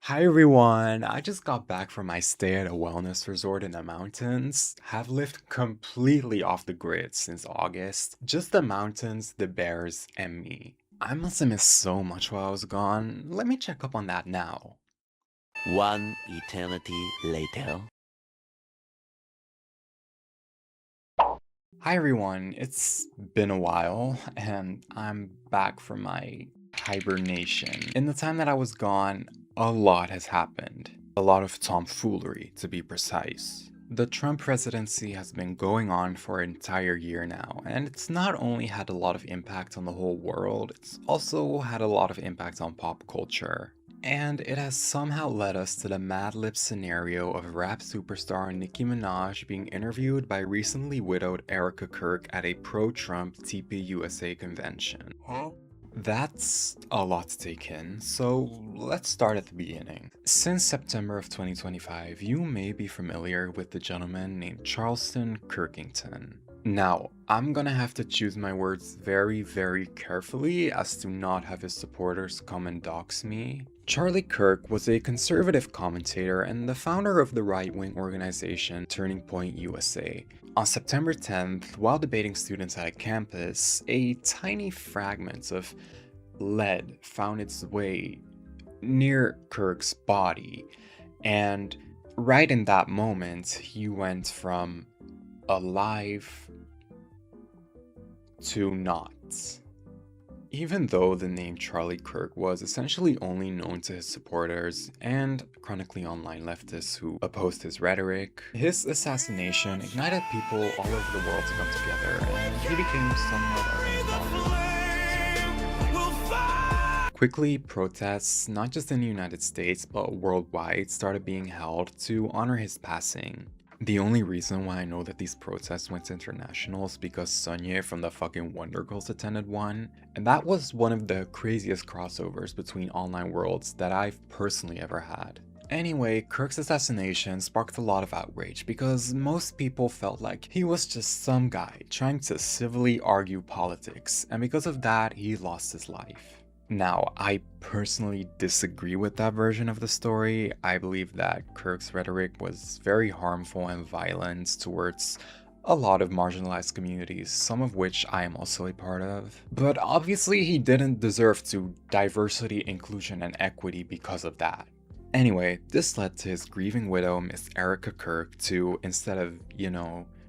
Hi everyone, I just got back from my stay at a wellness resort in the mountains. Have lived completely off the grid since August. Just the mountains, the bears, and me. I must have missed so much while I was gone. Let me check up on that now. One eternity later. Hi everyone, it's been a while and I'm back from my hibernation. In the time that I was gone, a lot has happened. A lot of tomfoolery, to be precise. The Trump presidency has been going on for an entire year now, and it's not only had a lot of impact on the whole world, it's also had a lot of impact on pop culture. And it has somehow led us to the Mad Lib scenario of rap superstar Nicki Minaj being interviewed by recently widowed Erika Kirk at a pro-Trump TPUSA convention. Huh? That's a lot to take in, so let's start at the beginning. Since September of 2025, you may be familiar with the gentleman named Charleston Kirkington. Now, I'm gonna have to choose my words very carefully as to not have his supporters come and dox me. Charlie Kirk was a conservative commentator and the founder of the right-wing organization Turning Point USA. On September 10th, while debating students at a campus, a tiny fragment of lead found its way near Kirk's body, and right in that moment, he went from alive to not. Even though the name Charlie Kirk was essentially only known to his supporters and chronically online leftists who opposed his rhetoric, his assassination ignited people all over the world to come together, and he became somewhat of a model. Quickly, protests, not just in the United States but worldwide, started being held to honor his passing. The only reason why I know that these protests went international is because Sunye from the fucking Wonder Girls attended one, and that was one of the craziest crossovers between online worlds that I've personally ever had. Anyway, Kirk's assassination sparked a lot of outrage because most people felt like he was just some guy trying to civilly argue politics, and because of that, he lost his life. Now, I personally disagree with that version of the story. I believe that Kirk's rhetoric was very harmful and violent towards a lot of marginalized communities, some of which I am also a part of. But obviously he didn't deserve to diversity, inclusion, and equity because of that. Anyway, this led to his grieving widow, Miss Erika Kirk, to, instead of,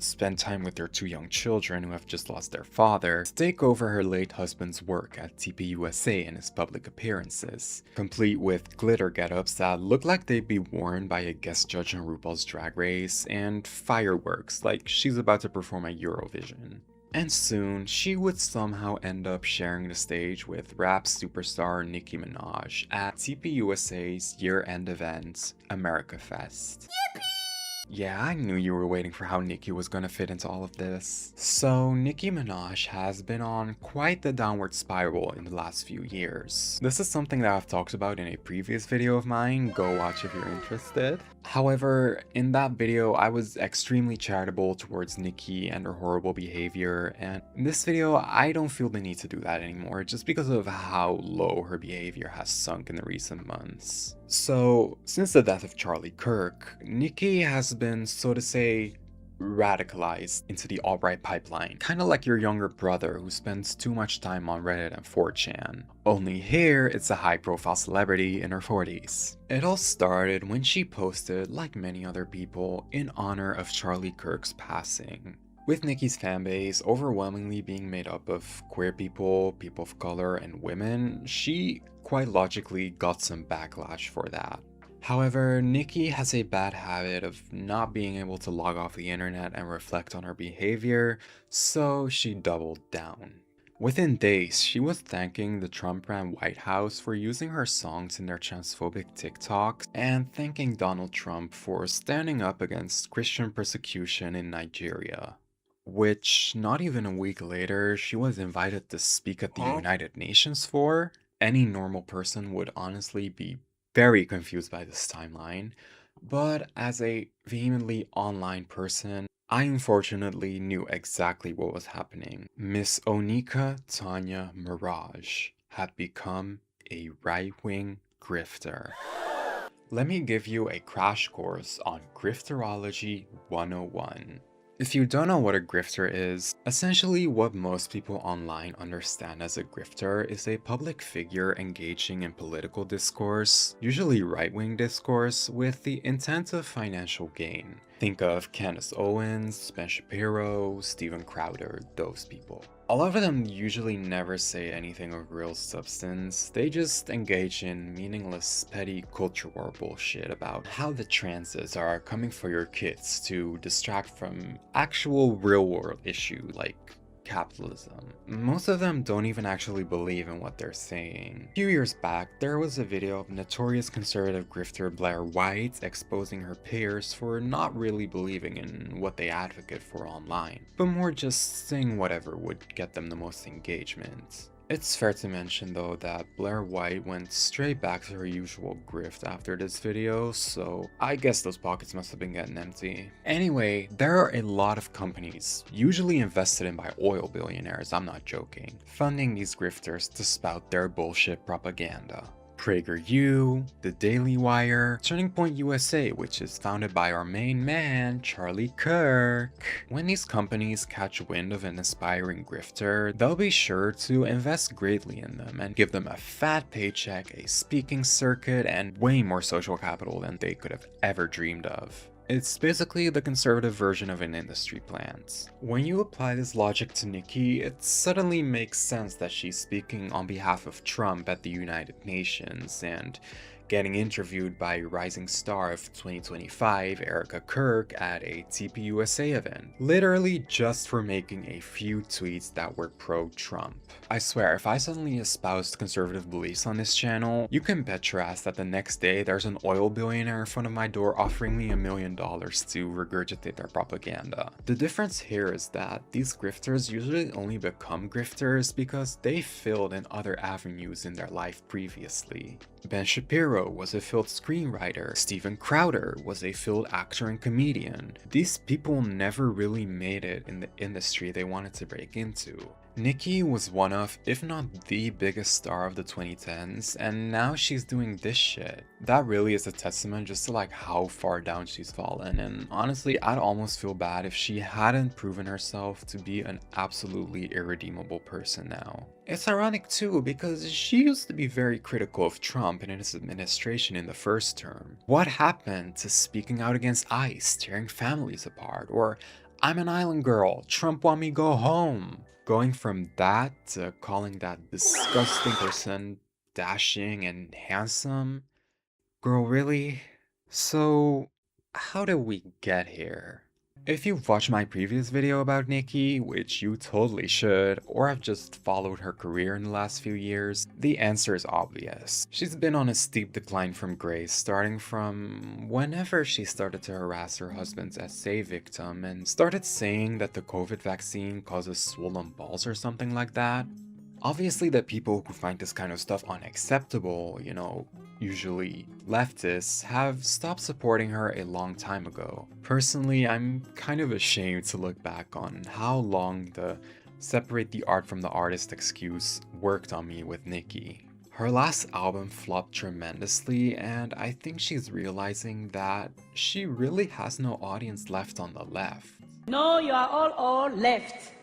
spend time with their two young children who have just lost their father, to take over her late husband's work at TPUSA in his public appearances, complete with glitter get-ups that look like they'd be worn by a guest judge on RuPaul's Drag Race, and fireworks like she's about to perform at Eurovision. And soon, she would somehow end up sharing the stage with rap superstar Nicki Minaj at TPUSA's year-end event, America Fest. Yeah, I knew you were waiting for how Nicki was gonna fit into all of this. So, Nicki Minaj has been on quite the downward spiral in the last few years. This is something that I've talked about in a previous video of mine, go watch if you're interested. However, in that video, I was extremely charitable towards Nicki and her horrible behavior, and in this video, I don't feel the need to do that anymore just because of how low her behavior has sunk in the recent months. So, since the death of Charlie Kirk, Nicki has been, so to say, radicalized into the alt-right pipeline, kinda like your younger brother who spends too much time on Reddit and 4chan. Only here, it's a high-profile celebrity in her 40s. It all started when she posted, like many other people, in honor of Charlie Kirk's passing. With Nicki's fanbase overwhelmingly being made up of queer people, people of color, and women, she quite logically got some backlash for that. However, Nicki has a bad habit of not being able to log off the internet and reflect on her behavior, so she doubled down. Within days, she was thanking the Trump-ran White House for using her songs in their transphobic TikToks, and thanking Donald Trump for standing up against Christian persecution in Nigeria. Which, not even a week later, she was invited to speak at the United Nations for. Any normal person would honestly be very confused by this timeline, but as a vehemently online person, I unfortunately knew exactly what was happening. Miss Onika Tanya Mirage had become a right-wing grifter. Let me give you a crash course on Grifterology 101. If you don't know what a grifter is, essentially what most people online understand as a grifter is a public figure engaging in political discourse, usually right-wing discourse, with the intent of financial gain. Think of Candace Owens, Ben Shapiro, Steven Crowder, those people. A lot of them usually never say anything of real substance, they just engage in meaningless, petty culture war bullshit about how the trances are coming for your kids to distract from actual real-world issue like capitalism. Most of them don't even actually believe in what they're saying. A few years back, there was a video of notorious conservative grifter Blair White exposing her peers for not really believing in what they advocate for online, but more just saying whatever would get them the most engagement. It's fair to mention though that Blair White went straight back to her usual grift after this video, so I guess those pockets must have been getting empty. Anyway, there are a lot of companies, usually invested in by oil billionaires, I'm not joking, funding these grifters to spout their bullshit propaganda. PragerU, The Daily Wire, Turning Point USA, which is founded by our main man, Charlie Kirk. When these companies catch wind of an aspiring grifter, they'll be sure to invest greatly in them and give them a fat paycheck, a speaking circuit, and way more social capital than they could have ever dreamed of. It's basically the conservative version of an industry plant. When you apply this logic to Nicki, it suddenly makes sense that she's speaking on behalf of Trump at the United Nations and getting interviewed by rising star of 2025 Erika Kirk at a TPUSA event, literally just for making a few tweets that were pro-Trump. I swear, if I suddenly espoused conservative beliefs on this channel, you can bet your ass that the next day there's an oil billionaire in front of my door offering me $1 million to regurgitate their propaganda. The difference here is that these grifters usually only become grifters because they failed in other avenues in their life previously. Ben Shapiro was a failed screenwriter, Steven Crowder was a failed actor and comedian. These people never really made it in the industry they wanted to break into. Nicki was one of, if not the biggest star of the 2010s, and now she's doing this shit. That really is a testament just to like how far down she's fallen, and honestly I'd almost feel bad if she hadn't proven herself to be an absolutely irredeemable person now. It's ironic too because she used to be very critical of Trump and his administration in the first term. What happened to speaking out against ICE, tearing families apart, or I'm an island girl, Trump want me go home? Going from that to calling that disgusting person dashing and handsome? Girl, really? So, how did we get here? If you've watched my previous video about Nicki, which you totally should, or have just followed her career in the last few years, the answer is obvious. She's been on a steep decline from grace, starting from whenever she started to harass her husband's SA victim and started saying that the COVID vaccine causes swollen balls or something like that. Obviously the people who find this kind of stuff unacceptable, usually leftists, have stopped supporting her a long time ago. Personally, I'm kind of ashamed to look back on how long the separate the art from the artist excuse worked on me with Nicki. Her last album flopped tremendously, and I think she's realizing that she really has no audience left on the left. No, you are all left.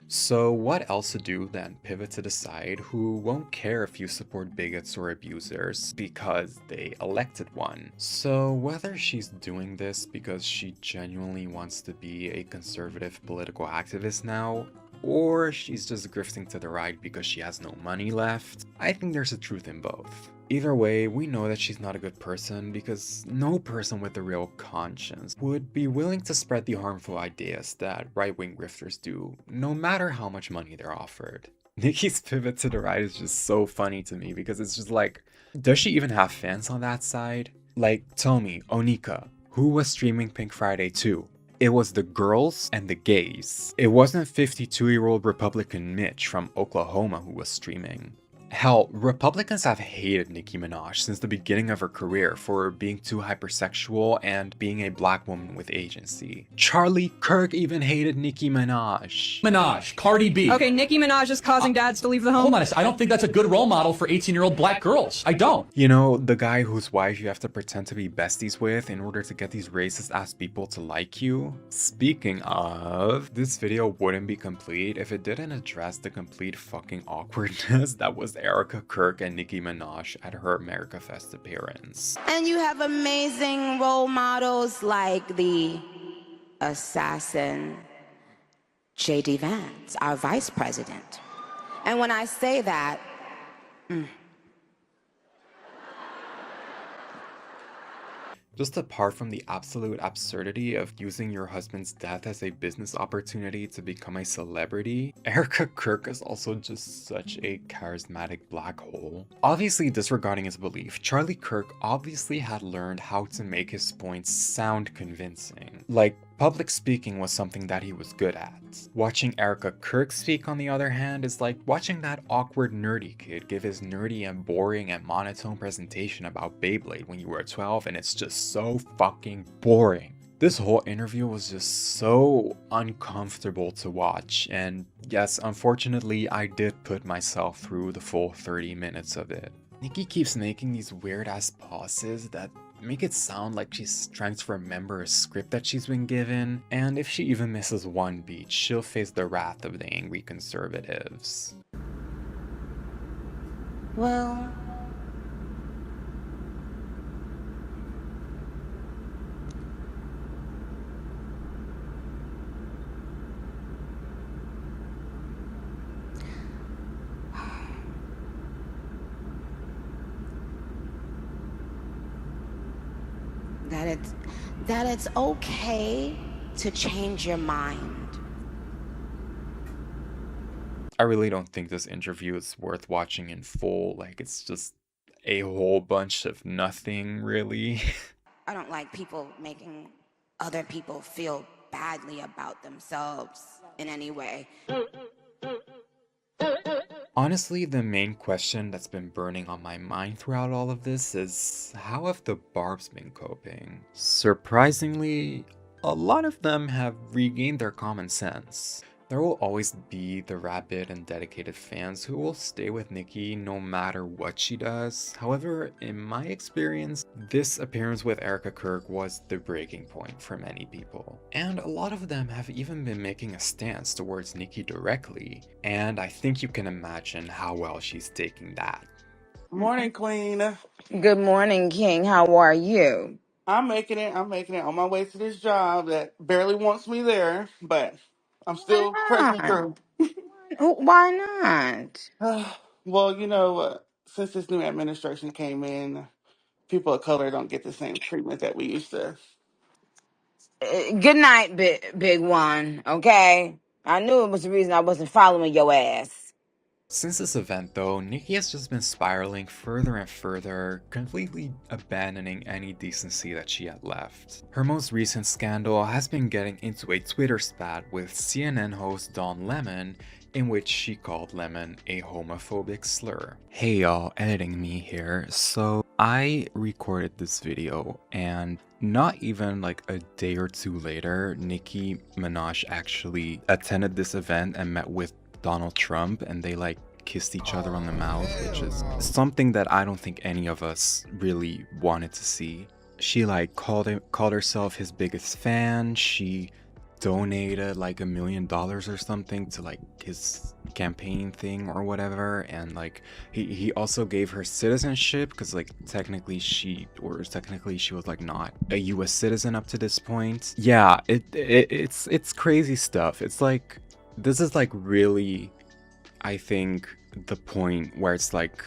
So what else to do than pivot to the side who won't care if you support bigots or abusers because they elected one. So whether she's doing this because she genuinely wants to be a conservative political activist now, or she's just grifting to the right because she has no money left, I think there's a truth in both. Either way, we know that she's not a good person because no person with a real conscience would be willing to spread the harmful ideas that right-wing grifters do, no matter how much money they're offered. Nicki's pivot to the right is just so funny to me because it's just like, does she even have fans on that side? Like, tell me, Onika, who was streaming Pink Friday 2? It was the girls and the gays. It wasn't 52-year-old Republican Mitch from Oklahoma who was streaming. Hell, Republicans have hated Nicki Minaj since the beginning of her career for being too hypersexual and being a black woman with agency. Charlie Kirk even hated Nicki Minaj. Minaj, Cardi B. Okay, Nicki Minaj is causing dads to leave the home. Hold on a second. I don't think that's a good role model for 18-year-old black girls. I don't. You know, the guy whose wife you have to pretend to be besties with in order to get these racist ass people to like you. Speaking of, this video wouldn't be complete if it didn't address the complete fucking awkwardness that was Erika Kirk and Nicki Minaj at her America Fest appearance. And you have amazing role models like the assassin J.D. Vance, our vice president. And when I say that, Just apart from the absolute absurdity of using your husband's death as a business opportunity to become a celebrity, Erika Kirk is also just such a charismatic black hole. Obviously disregarding his belief, Charlie Kirk obviously had learned how to make his points sound convincing. Like, public speaking was something that he was good at. Watching Erika Kirk speak, on the other hand, is like watching that awkward nerdy kid give his nerdy and boring and monotone presentation about Beyblade when you were 12, and it's just so fucking boring. This whole interview was just so uncomfortable to watch, and yes, unfortunately, I did put myself through the full 30 minutes of it. Nicki keeps making these weird ass pauses that make it sound like she's trying to remember a script that she's been given, and if she even misses one beat, she'll face the wrath of the angry conservatives. well, that it's okay to change your mind. I really don't think this interview is worth watching in full, like it's just a whole bunch of nothing, really. I don't like people making other people feel badly about themselves in any way. Honestly, the main question that's been burning on my mind throughout all of this is, how have the Barbs been coping? Surprisingly, a lot of them have regained their common sense. There will always be the rabid and dedicated fans who will stay with Nicki no matter what she does. However, in my experience, this appearance with Erika Kirk was the breaking point for many people. And a lot of them have even been making a stance towards Nicki directly, and I think you can imagine how well she's taking that. Morning, Queen. Good morning, King. How are you? I'm making it. On my way to this job that barely wants me there, but I'm still pressing Why through. not? Why not? Well, since this new administration came in, people of color don't get the same treatment that we used to. Good night, big one. Okay? I knew it was the reason I wasn't following your ass. Since this event though, Nicki has just been spiraling further and further, completely abandoning any decency that she had left. Her most recent scandal has been getting into a Twitter spat with CNN host Don Lemon, in which she called Lemon a homophobic slur. Hey y'all, editing me here. So I recorded this video, and not even like a day or two later, Nicki Minaj actually attended this event and met with Donald Trump, and they like kissed each other on the mouth, which is something that I don't think any of us really wanted to see. She like called herself his biggest fan. She donated like $1 million or something to like his campaign thing or whatever, and like he also gave her citizenship because like technically she was like not a US citizen up to this point. Yeah, it's crazy stuff. It's like, this is like really, I think, the point where it's like,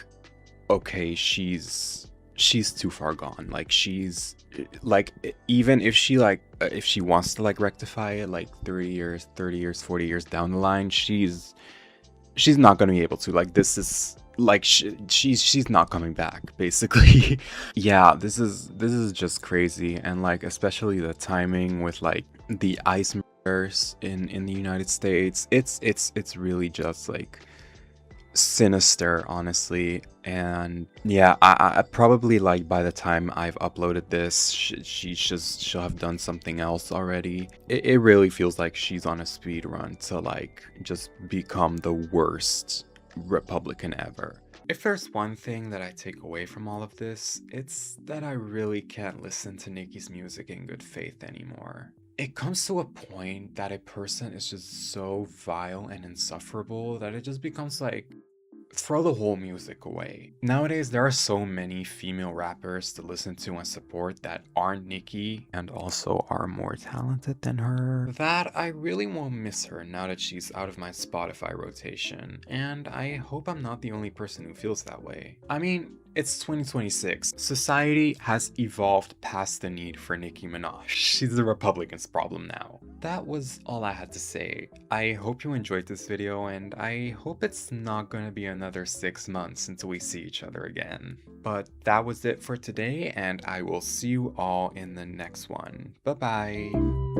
okay, she's too far gone. Like she's like, even if she wants to like rectify it like 30 years, 40 years down the line, she's not gonna be able to. Like, this is like she's not coming back, basically. Yeah, this is just crazy. And like, especially the timing with like the ICE in the United States, it's really just like sinister, honestly. And yeah, I probably, like, by the time I've uploaded this, she'll have done something else already. It really feels like she's on a speed run to, like, just become the worst Republican ever. If there's one thing that I take away from all of this, it's that I really can't listen to Nicki's music in good faith anymore. It comes to a point that a person is just so vile and insufferable that it just becomes like, throw the whole music away. Nowadays, there are so many female rappers to listen to and support that aren't Nicki and also are more talented than her, that I really won't miss her now that she's out of my Spotify rotation, and I hope I'm not the only person who feels that way. I mean, it's 2026. Society has evolved past the need for Nicki Minaj. She's the Republicans' problem now. That was all I had to say. I hope you enjoyed this video, and I hope it's not gonna be another 6 months until we see each other again. But that was it for today, and I will see you all in the next one. Bye bye.